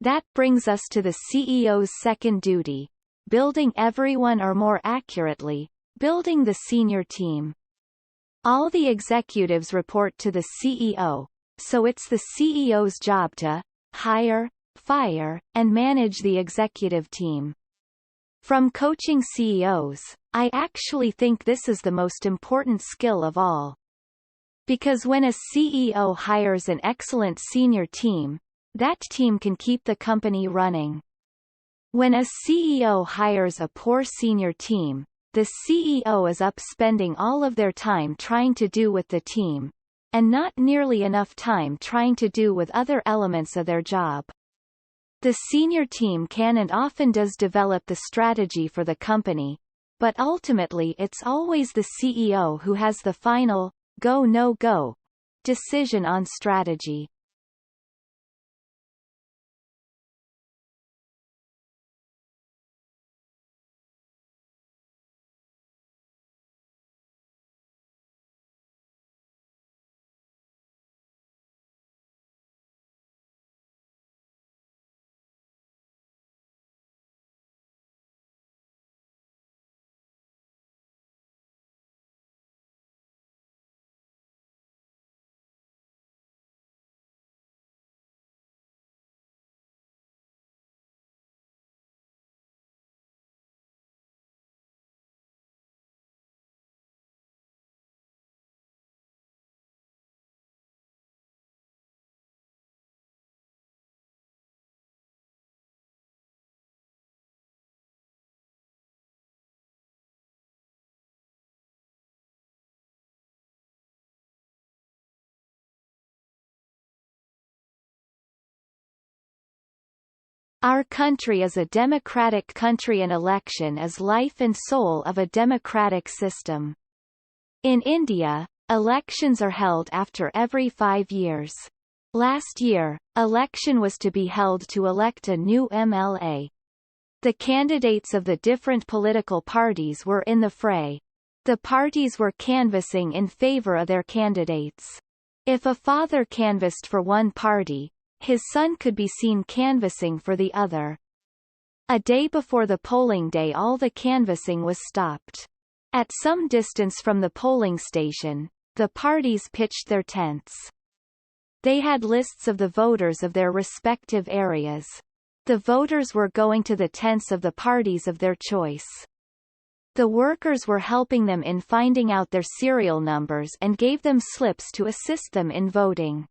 That brings us to the CEO's second duty: building everyone, or more accurately, building the senior team. All the executives report to the CEO, so it's the CEO's job to hire, fire, and manage the executive team. From coaching CEOs, I actually think this is the most important skill of all. Because when a CEO hires an excellent senior team, that team can keep the company running. When a CEO hires a poor senior team, the CEO is up spending all of their time trying to do with the team, and not nearly enough time trying to do with other elements of their job. The senior team can and often does develop the strategy for the company, but ultimately it's always the CEO who has the final go no go decision on strategy. Our country is a democratic country and election is life and soul of a democratic system. In India, elections are held after every 5 years. Last year, election was to be held to elect a new MLA. The candidates of the different political parties were in the fray. The parties were canvassing in favor of their candidates. If a father canvassed for one party, his son could be seen canvassing for the other. A day before the polling day, all the canvassing was stopped. At some distance from the polling station, the parties pitched their tents. They had lists of the voters of their respective areas. The voters were going to the tents of the parties of their choice. The workers were helping them in finding out their serial numbers and gave them slips to assist them in voting.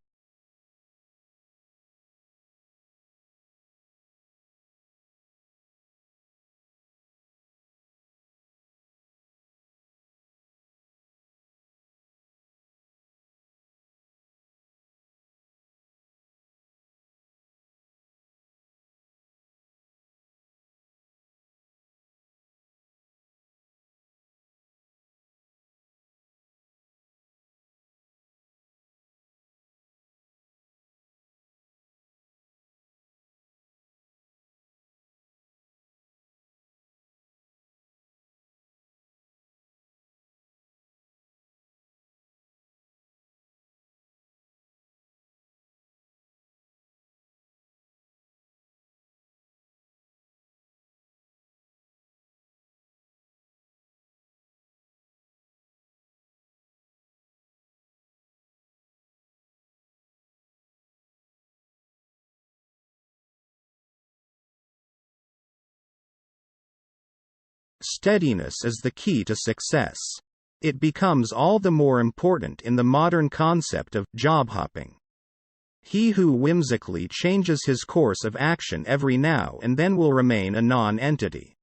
Steadiness is the key to success. It becomes all the more important in the modern concept of job hopping. He who whimsically changes his course of action every now and then will remain a non-entity.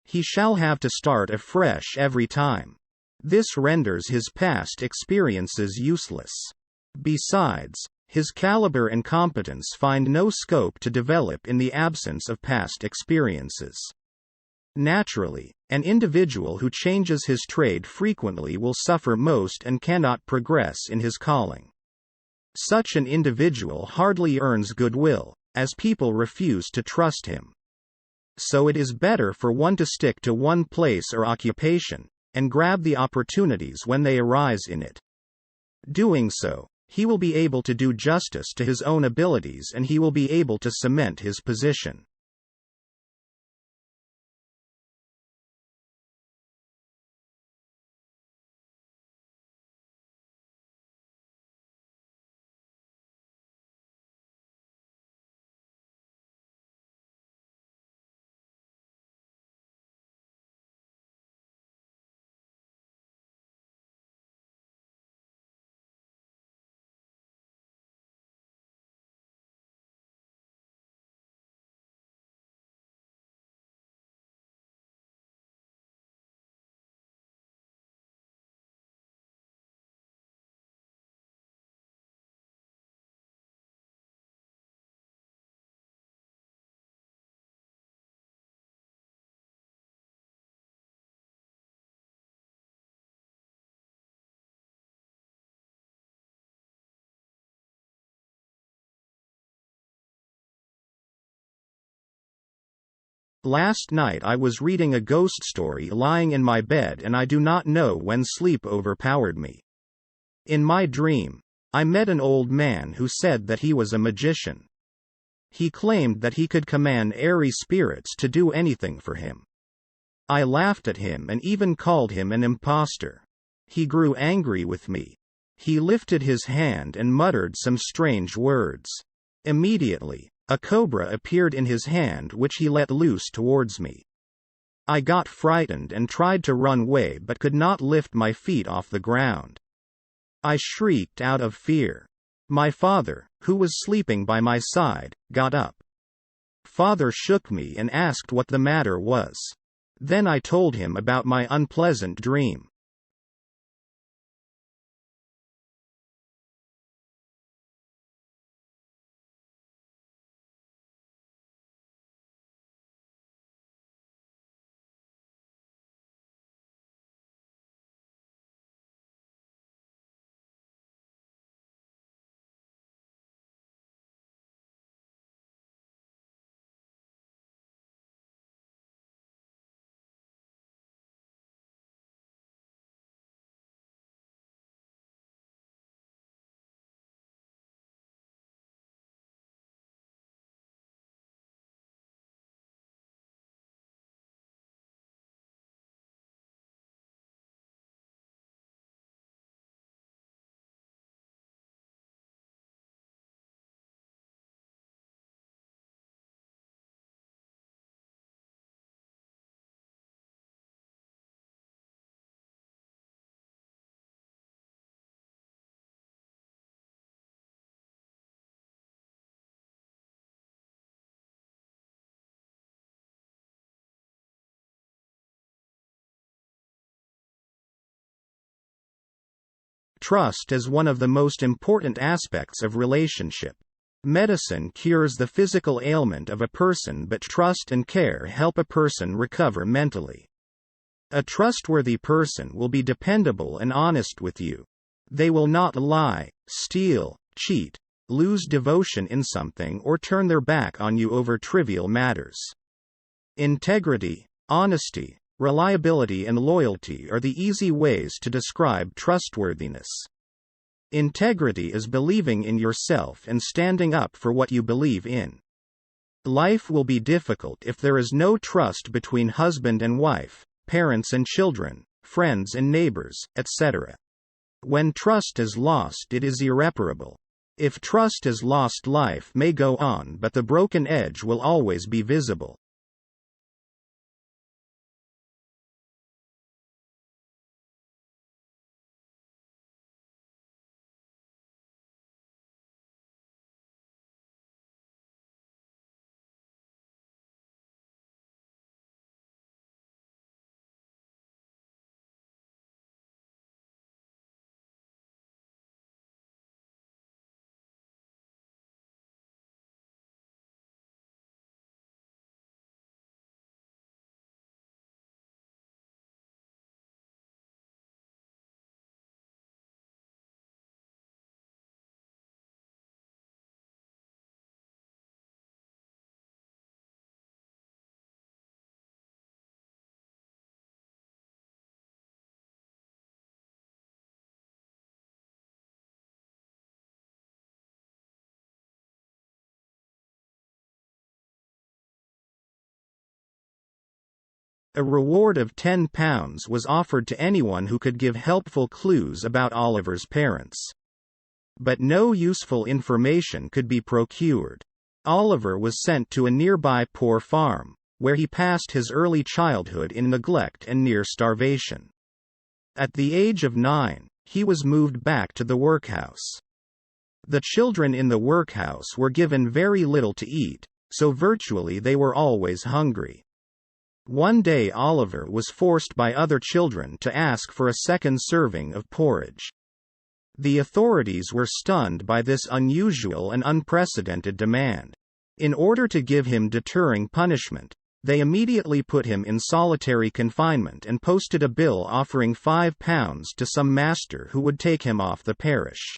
He shall have to start afresh every time. This renders his past experiences useless. Besides, his caliber and competence find no scope to develop in the absence of past experiences. Naturally, an individual who changes his trade frequently will suffer most and cannot progress in his calling. Such an individual hardly earns goodwill, as people refuse to trust him. So it is better for one to stick to one place or occupation, and grab the opportunities when they arise in it. Doing so, He will be able to do justice to his own abilities and he will be able to cement his position. Last night I was reading a ghost story lying in my bed and I do not know when sleep overpowered me. In my dream, I met an old man who said that he was a magician. He claimed that he could command airy spirits to do anything for him. I laughed at him and even called him an impostor. He grew angry with me. He lifted his hand and muttered some strange words. Immediately, a cobra appeared in his hand which he let loose towards me. I got frightened and tried to run away but could not lift my feet off the ground. I shrieked out of fear. My father, who was sleeping by my side, got up. Father shook me and asked what the matter was. Then I told him about my unpleasant dream. Trust is one of the most important aspects of relationship. Medicine cures the physical ailment of a person, but trust and care help a person recover mentally. A trustworthy person will be dependable and honest with you. They will not lie, steal, cheat, lose devotion in something, or turn their back on you over trivial matters. Integrity, honesty, reliability and loyalty are the easy ways to describe trustworthiness. Integrity is believing in yourself and standing up for what you believe in. Life will be difficult if there is no trust between husband and wife, parents and children, friends and neighbors, etc. When trust is lost, it is irreparable. If trust is lost, life may go on, but the broken edge will always be visible. A reward of £10 was offered to anyone who could give helpful clues about Oliver's parents. But no useful information could be procured. Oliver was sent to a nearby poor farm, where he passed his early childhood in neglect and near starvation. At the age of 9, he was moved back to the workhouse. The children in the workhouse were given very little to eat, so virtually they were always hungry. One day Oliver was forced by other children to ask for a second serving of porridge. The authorities were stunned by this unusual and unprecedented demand. In order to give him deterring punishment, they immediately put him in solitary confinement and posted a bill offering £5 to some master who would take him off the parish.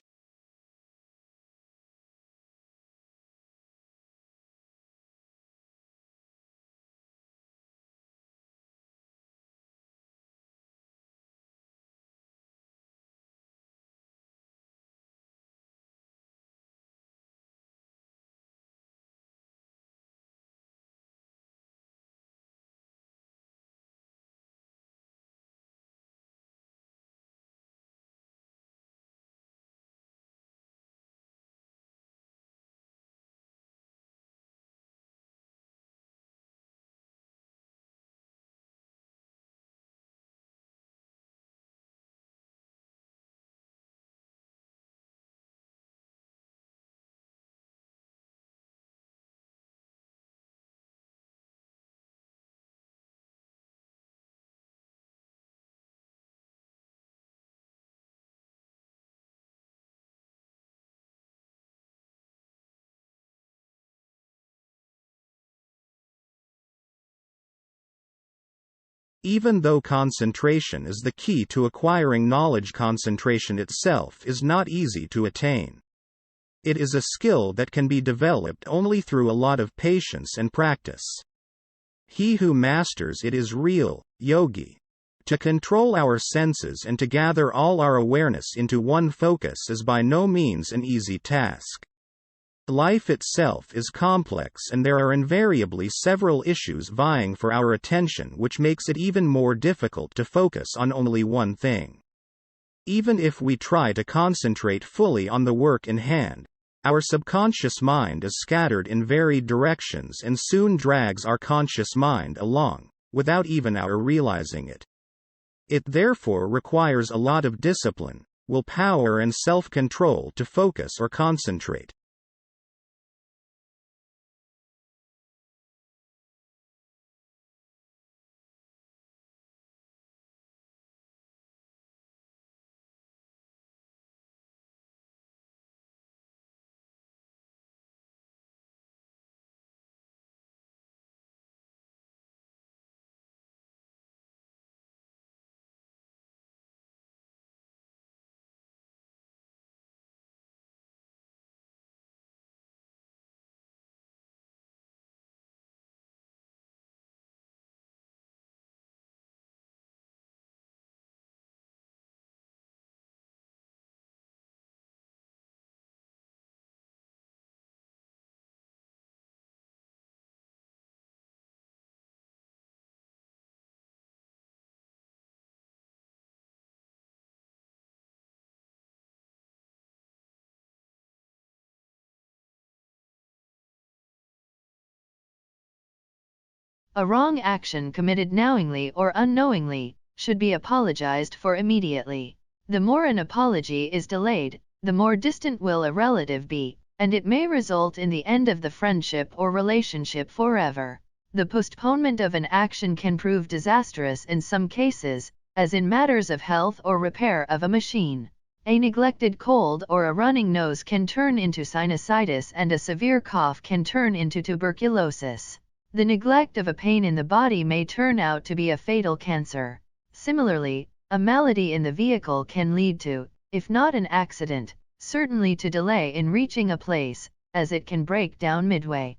Even though concentration is the key to acquiring knowledge, concentration itself is not easy to attain. It is a skill that can be developed only through a lot of patience and practice. He who masters it is real yogi. To control our senses and to gather all our awareness into one focus is by no means an easy task. Life itself is complex and there are invariably several issues vying for our attention, which makes it even more difficult to focus on only one thing. Even if we try to concentrate fully on the work in hand, our subconscious mind is scattered in varied directions and soon drags our conscious mind along, without even our realizing it. It therefore requires a lot of discipline, willpower and self-control to focus or concentrate. A wrong action committed knowingly or unknowingly should be apologized for immediately. The more an apology is delayed, the more distant will a relative be, and it may result in the end of the friendship or relationship forever. The postponement of an action can prove disastrous in some cases, as in matters of health or repair of a machine. A neglected cold or a running nose can turn into sinusitis, and a severe cough can turn into tuberculosis. The neglect of a pain in the body may turn out to be a fatal cancer. Similarly, a malady in the vehicle can lead to, if not an accident, certainly to delay in reaching a place, as it can break down midway.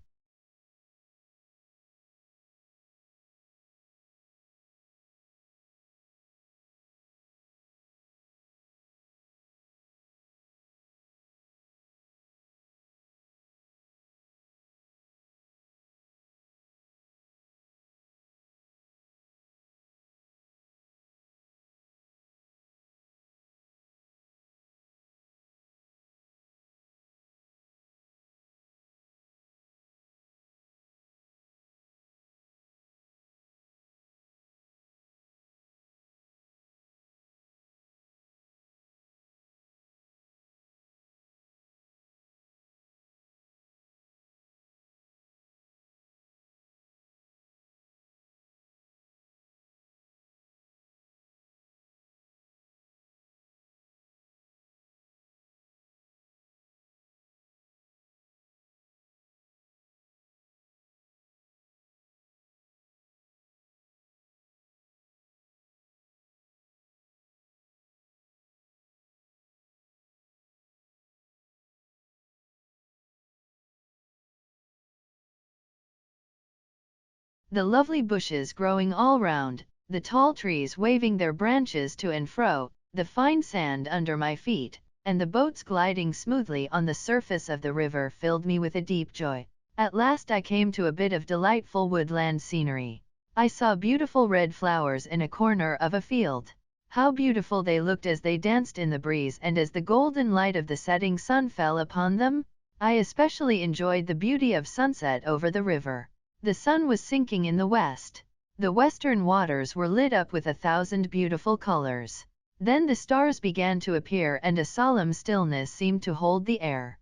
The lovely bushes growing all round, the tall trees waving their branches to and fro, the fine sand under my feet, and the boats gliding smoothly on the surface of the river filled me with a deep joy. At last I came to a bit of delightful woodland scenery. I saw beautiful red flowers in a corner of a field. How beautiful they looked as they danced in the breeze and as the golden light of the setting sun fell upon them. I especially enjoyed the beauty of sunset over the river. The sun was sinking in the west. The western waters were lit up with 1,000 beautiful colors. Then the stars began to appear and a solemn stillness seemed to hold the air.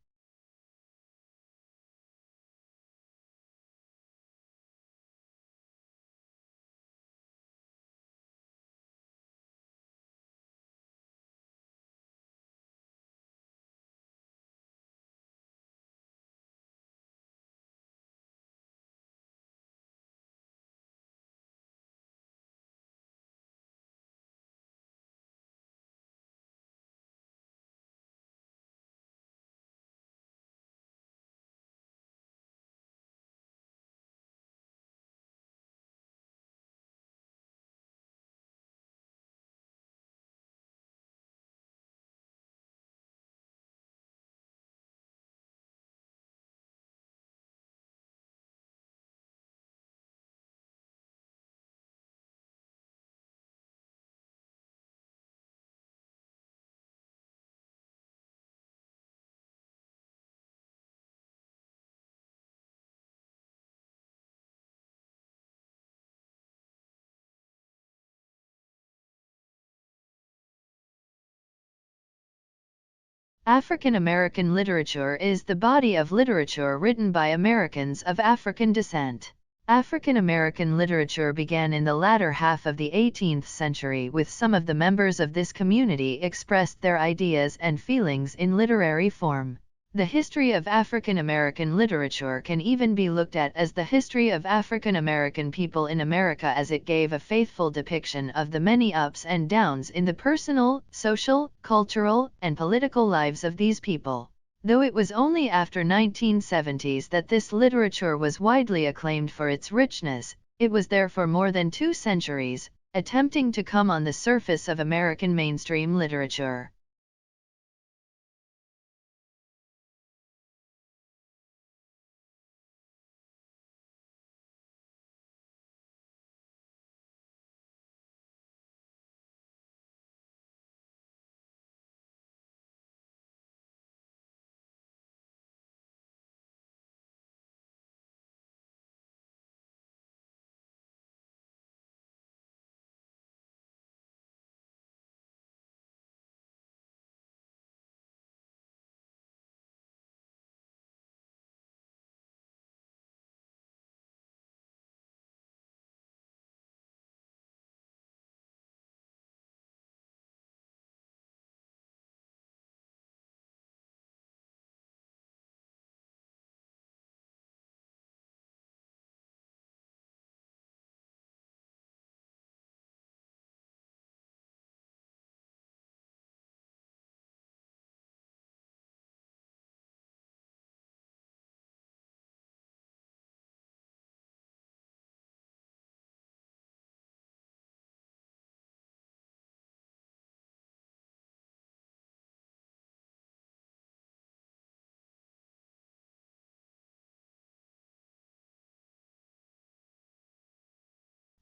African American literature is the body of literature written by Americans of African descent. African American literature began in the latter half of the 18th century with some of the members of this community expressed their ideas and feelings in literary form. The history of African American literature can even be looked at as the history of African American people in America, as it gave a faithful depiction of the many ups and downs in the personal, social, cultural, and political lives of these people. Though it was only after 1970s that this literature was widely acclaimed for its richness, it was there for more than 2 centuries, attempting to come on the surface of American mainstream literature.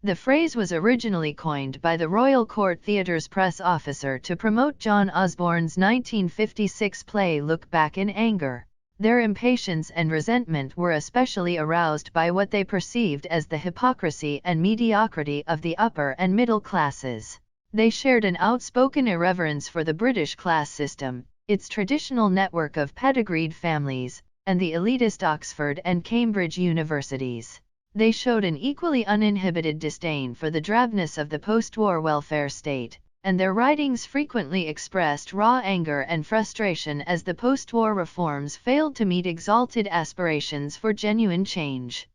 The phrase was originally coined by the Royal Court Theatre's press officer to promote John Osborne's 1956 play Look Back in Anger. Their impatience and resentment were especially aroused by what they perceived as the hypocrisy and mediocrity of the upper and middle classes. They shared an outspoken irreverence for the British class system, its traditional network of pedigreed families, and the elitist Oxford and Cambridge universities. They showed an equally uninhibited disdain for the drabness of the post-war welfare state, and their writings frequently expressed raw anger and frustration as the post-war reforms failed to meet exalted aspirations for genuine change.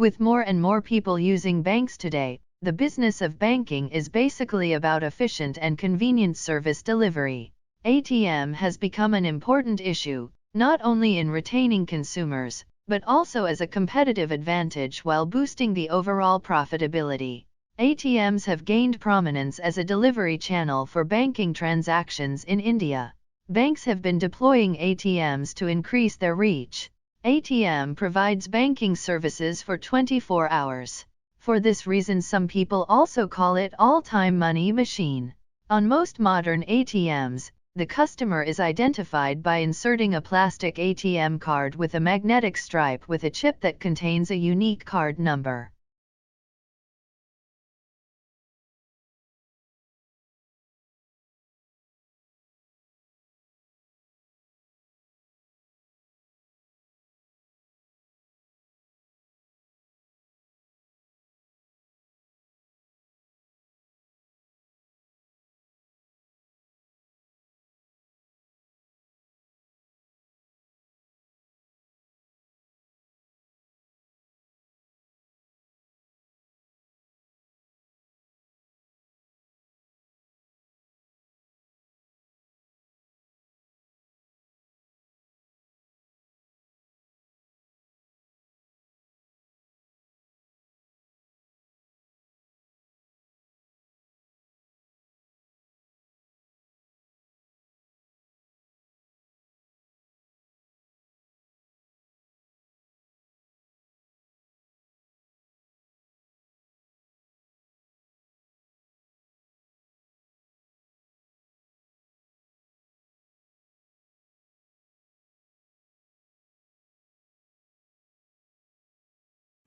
With more and more people using banks today, the business of banking is basically about efficient and convenient service delivery. ATM has become an important issue, not only in retaining consumers, but also as a competitive advantage while boosting the overall profitability. ATMs have gained prominence as a delivery channel for banking transactions in India. Banks have been deploying ATMs to increase their reach. ATM provides banking services for 24 hours. For this reason, some people also call it all-time money machine. On most modern ATMs, the customer is identified by inserting a plastic ATM card with a magnetic stripe with a chip that contains a unique card number.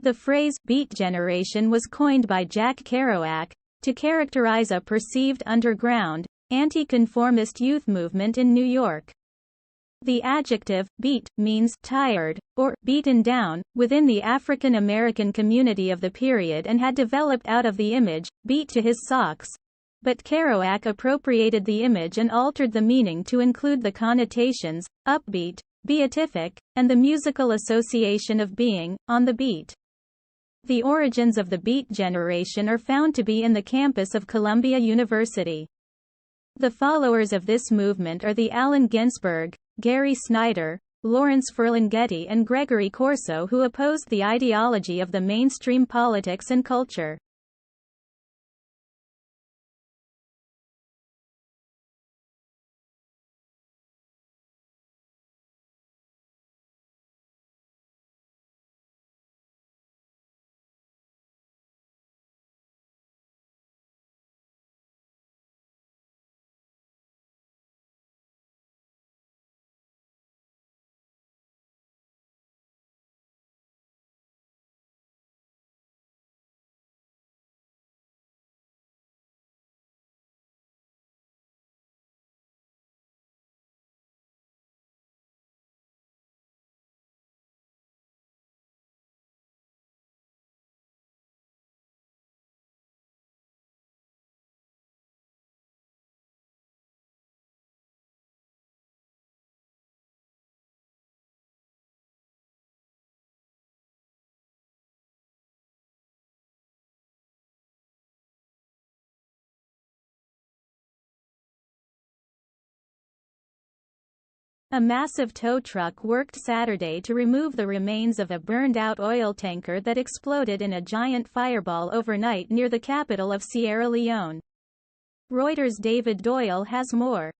The phrase "beat generation" was coined by Jack Kerouac to characterize a perceived underground, anti-conformist youth movement in New York. The adjective "beat" means tired or beaten down within the African American community of the period and had developed out of the image "beat to his socks." But Kerouac appropriated the image and altered the meaning to include the connotations upbeat, beatific, and the musical association of being on the beat. The origins of the Beat generation are found to be in the campus of Columbia University. The followers of this movement are the Allen Ginsberg, Gary Snyder, Lawrence Ferlinghetti and Gregory Corso, who opposed the ideology of the mainstream politics and culture. A massive tow truck worked Saturday to remove the remains of a burned-out oil tanker that exploded in a giant fireball overnight near the capital of Sierra Leone. Reuters' David Doyle has more.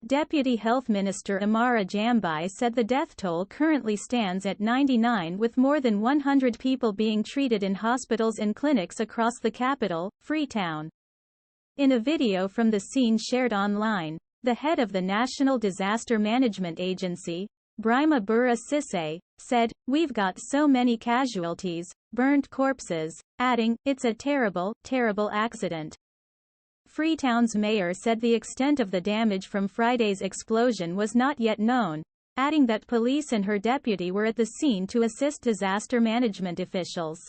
Deputy Health Minister Amara Jambai said the death toll currently stands at 99, with more than 100 people being treated in hospitals and clinics across the capital, Freetown. In a video from the scene shared online, the head of the National Disaster Management Agency, Brima Burra Sisse, said, "We've got so many casualties, burned corpses," adding, "It's a terrible, terrible accident." Freetown's mayor said the extent of the damage from Friday's explosion was not yet known, adding that police and her deputy were at the scene to assist disaster management officials.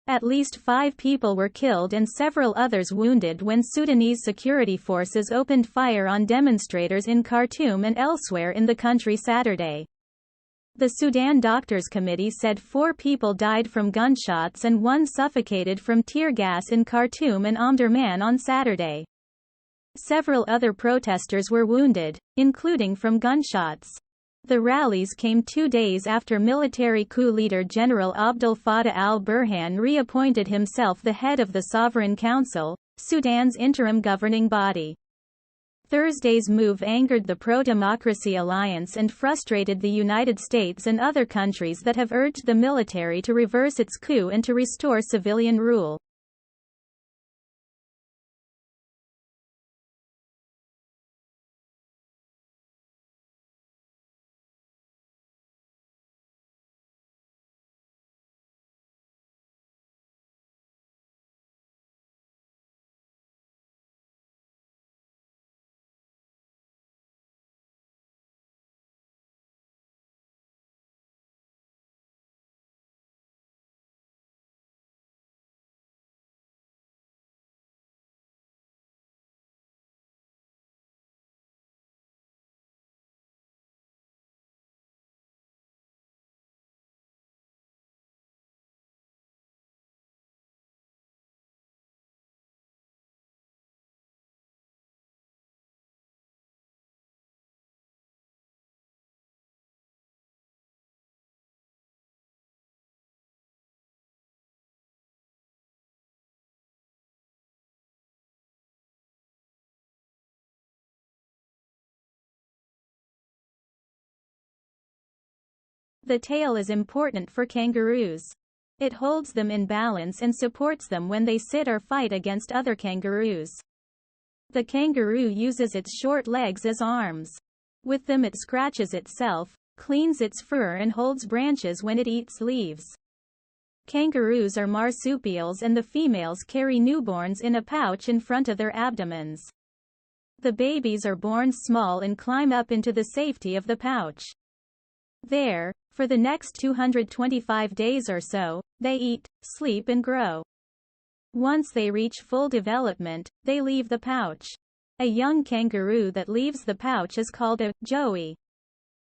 At least 5 people were killed and several others wounded when Sudanese security forces opened fire on demonstrators in Khartoum and elsewhere in the country Saturday. The Sudan Doctors Committee said 4 people died from gunshots and 1 suffocated from tear gas in Khartoum and Omdurman on Saturday. Several other protesters were wounded, including from gunshots. The rallies came 2 days after military coup leader General Abdel Fattah al-Burhan reappointed himself the head of the Sovereign Council, Sudan's interim governing body. Thursday's move angered the pro-democracy alliance and frustrated the United States and other countries that have urged the military to reverse its coup and to restore civilian rule. The tail is important for kangaroos. It holds them in balance and supports them when they sit or fight against other kangaroos. The kangaroo uses its short legs as arms. With them it scratches itself, cleans its fur and holds branches when it eats leaves. Kangaroos are marsupials and the females carry newborns in a pouch in front of their abdomens. The babies are born small and climb up into the safety of the pouch. There, for the next 225 days or so, they eat, sleep and grow. Once they reach full development, they leave the pouch. A young kangaroo that leaves the pouch is called a joey.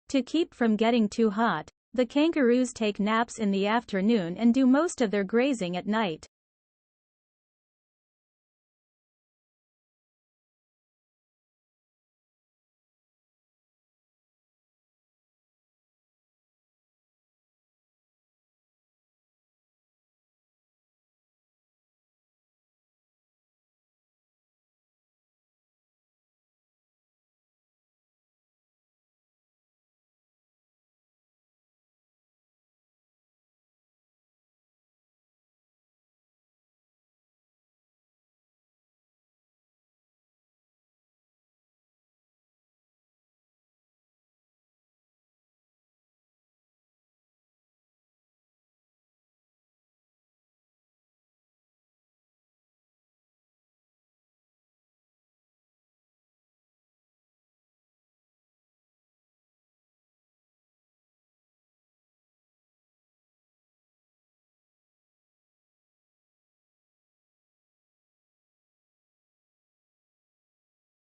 To keep from getting too hot, the kangaroos take naps in the afternoon and do most of their grazing at night.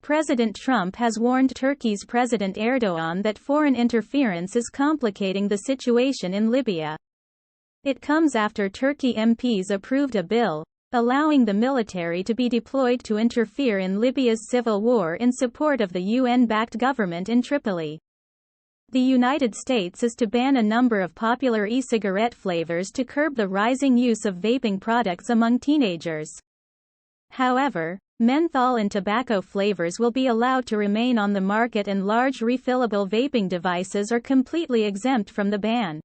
President Trump has warned Turkey's President Erdogan that foreign interference is complicating the situation in Libya. It comes after Turkey MPs approved a bill allowing the military to be deployed to interfere in Libya's civil war in support of the UN-backed government in Tripoli. The United States is to ban a number of popular e-cigarette flavors to curb the rising use of vaping products among teenagers. However, menthol and tobacco flavors will be allowed to remain on the market and large refillable vaping devices are completely exempt from the ban.